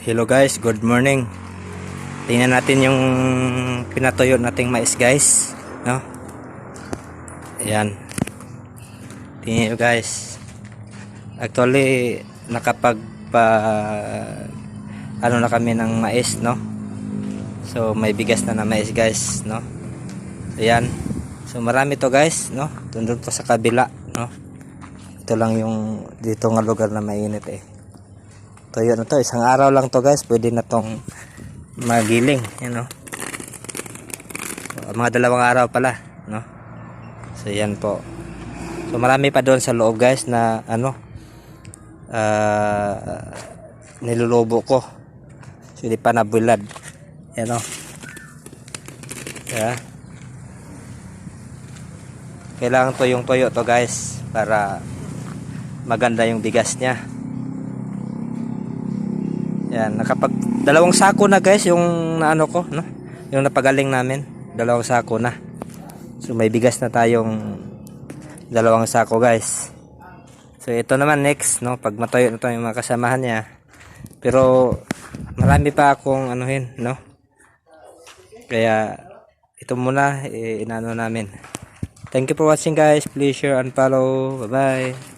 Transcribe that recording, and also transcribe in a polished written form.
Hello guys, good morning. Tingnan natin yung pinatuyo nating mais guys, no? Ayan. Tingnan nyo guys. Actually, ano na kami ng mais, no? So may bigas na mais guys, no? Ayan. So marami to guys, no? Doon pa sa kabila, no? Ito lang yung dito nga lugar na mainit eh. Tuyo na to, isang araw lang to guys, pwede na tong magiling, you know. Mga 2 araw pala, no. So yan po. So marami pa doon sa loob guys na ano nilulubo ko. So hindi pa nabulad, you know. Yeah. Kailangan to yung tuyo to guys para maganda yung bigas niya. Yan, nakapag 2 sako na guys yung ano ko, no? Yung napagaling namin, 2 sako na. So may bigas na tayong 2 sako guys. So ito naman next, no? Pag matuyo na to yung mga kasamahan niya. Pero marami pa akong anuhin, no? Kaya ito muna inano namin. Thank you for watching guys. Please share and follow. Bye bye.